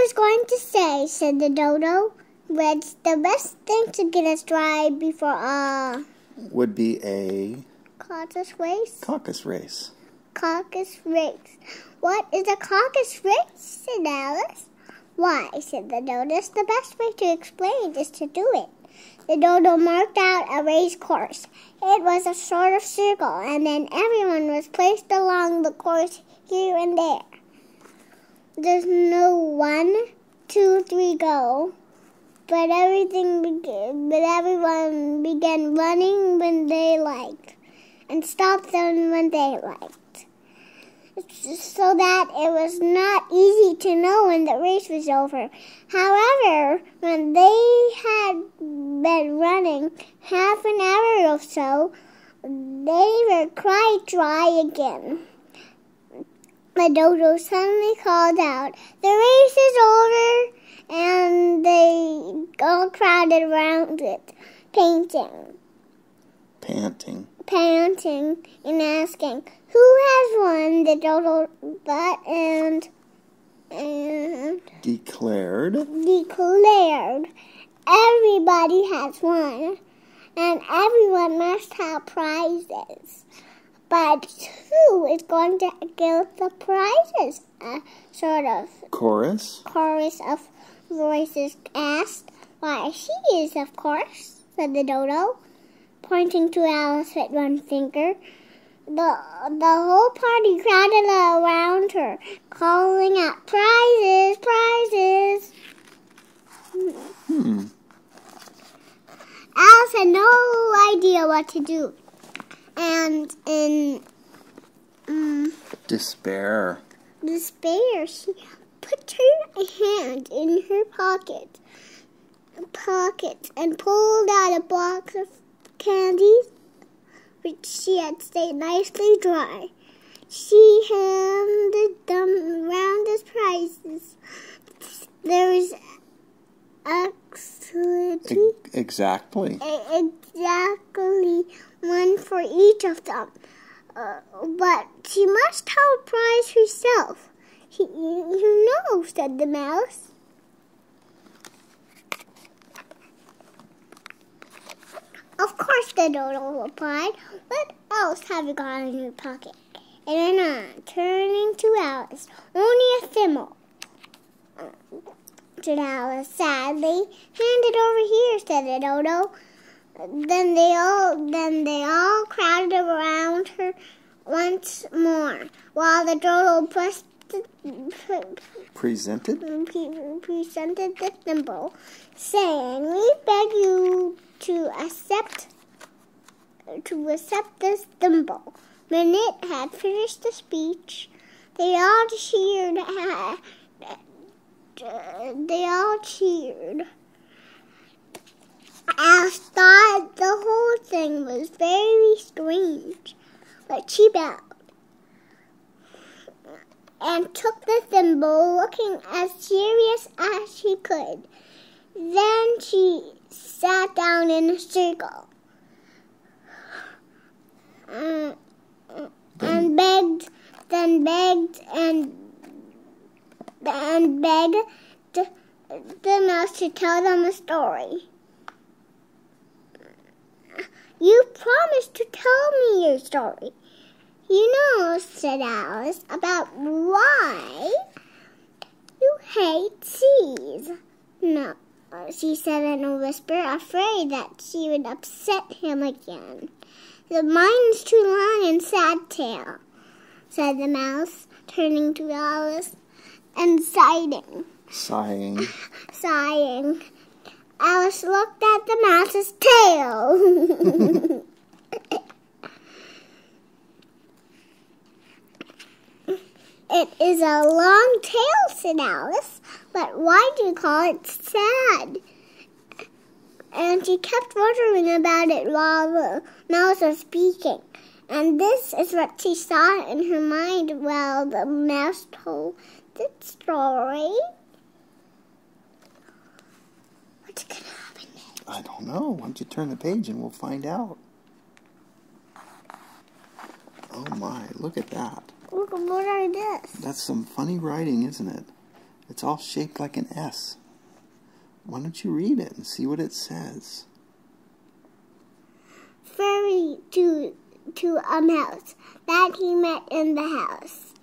was going to say, said the dodo, what's the best thing to get us dry before would be a caucus race? Caucus race. Caucus race. What is a caucus race? Said Alice. Why, said the dodo, the best way to explain is to do it. The dodo marked out a race course. It was a sort of circle, and then everyone was placed along the course here and there. There's no 1, 2, 3 go, but everyone began running when they liked, and stopped them when they liked, so that it was not easy to know when the race was over. However, when they had been running half an hour or so, they were quite dry again. The dodo suddenly called out, "The race is over!" And they all crowded around it, panting, and asking, "Who has won?" The dodo thought and declared, "Everybody has won, and everyone must have prizes. But who is going to give the prizes?" A sort of chorus of voices asked. "Why, she is, of course," said the dodo, pointing to Alice with one finger. The whole party crowded around her, calling out, "Prizes, prizes!" Alice had no idea what to do, and in despair, she put her hand in her pocket and pulled out a box of candies, which she had stayed nicely dry. She handed them round as prizes. There was exactly one for each of them. But she must have a prize herself. You know, said the mouse. Of course, the dodo replied. "What else have you got in your pocket?" And went on, turning to Alice. "Only a thimble," said Alice sadly. "Hand it over here," said the dodo. Then they all crowded around her once more, while the dodo presented the thimble, saying, "We beg you to accept this thimble." When it had finished the speech, they all cheered. Alice thought the whole thing was very strange, but she bowed and took the thimble, looking as serious as she could. Then she sat down in a circle and begged the mouse to tell them a story. "You promised to tell me your story. You know," said Alice, "about why you hate seas." "No," she said in a whisper, afraid that she would upset him again. "Mine's too long and sad tale," said the mouse, turning to Alice and sighing. Alice looked at the mouse's tail. "It is a long tail," said Alice, "but why do you call it sad?" And she kept wondering about it while the mouse was speaking. And this is what she saw in her mind while the mouse told the story. What's going to happen next? I don't know. Why don't you turn the page and we'll find out. Oh my, look at that. Look, what are this? That's some funny writing, isn't it? It's all shaped like an S. Why don't you read it and see what it says? Furry to a mouse that he met in the house.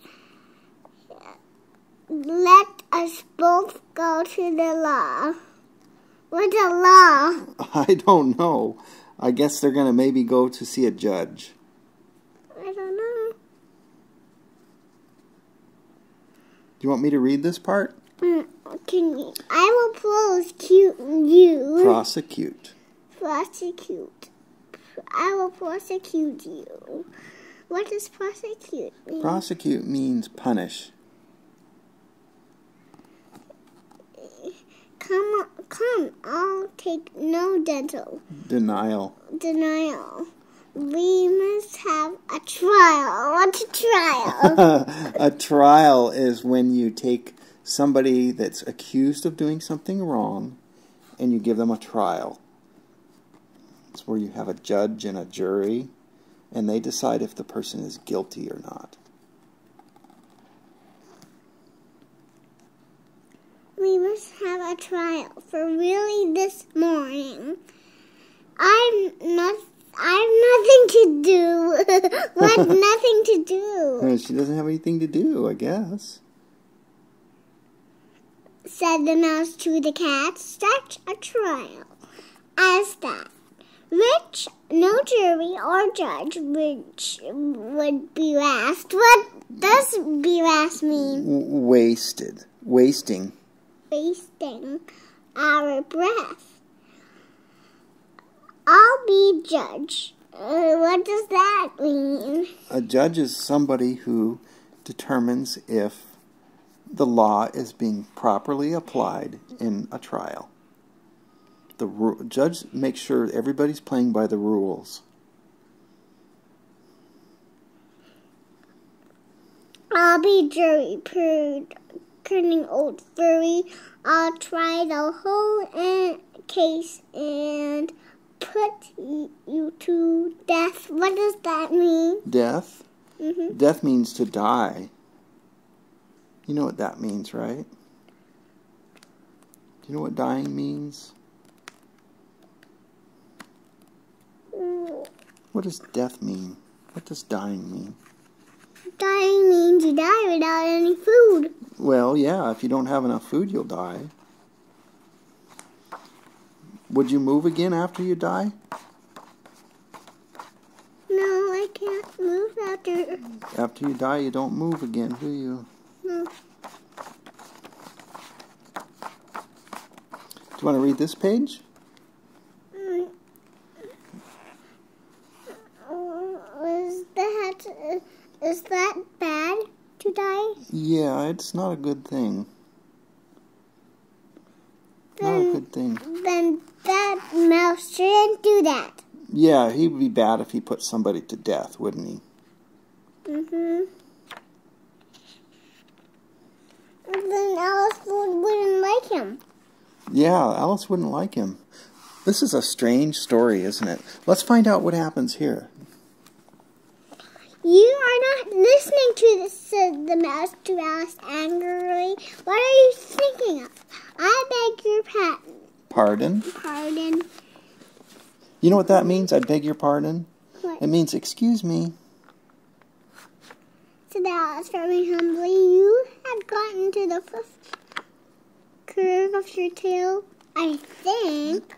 Let us both go to the law. What's a law? I don't know. I guess they're going to maybe go to see a judge. I don't know. Do you want me to read this part? Can you? I will prosecute you. Prosecute. Prosecute. I will prosecute you. What does prosecute mean? Prosecute means punish. Come, I'll take no Denial. denial. We must have a trial. What's a trial? A trial is when you take somebody that's accused of doing something wrong and you give them a trial. It's where you have a judge and a jury and they decide if the person is guilty or not. We must have a trial for really this morning. I've nothing to do. What? Nothing to do. She doesn't have anything to do, I guess. Said the mouse to the cat. Such a trial as that, which no jury or judge which would be last. What does be last mean? Wasted. Wasting. Wasting our breath. I'll be judge. What does that mean? A judge is somebody who determines if the law is being properly applied in a trial. The judge makes sure everybody's playing by the rules. I'll be jury, purring old furry. I'll try the whole case and put you to death. What does that mean? Death? Mm-hmm. Death means to die. You know what that means, right? Do you know what dying means? What does death mean? What does dying mean? Dying means you die without any food. Well, yeah, if you don't have enough food, you'll die. Would you move again after you die? No, I can't move after. After you die, you don't move again, do you? No. Do you want to read this page? Is that bad to die? Yeah, it's not a good thing. Not a good thing. Then that mouse shouldn't do that. Yeah, he would be bad if he put somebody to death, wouldn't he? Mm-hmm. Then Alice wouldn't like him. Yeah, Alice wouldn't like him. This is a strange story, isn't it? Let's find out what happens here. You are not listening to this, said the mouse to Alice angrily. What are you thinking of? I beg your pardon. Pardon? Pardon. You know what that means? I beg your pardon? What? It means, excuse me. Said Alice very humbly. You have gotten to the first curve of your tail, I think.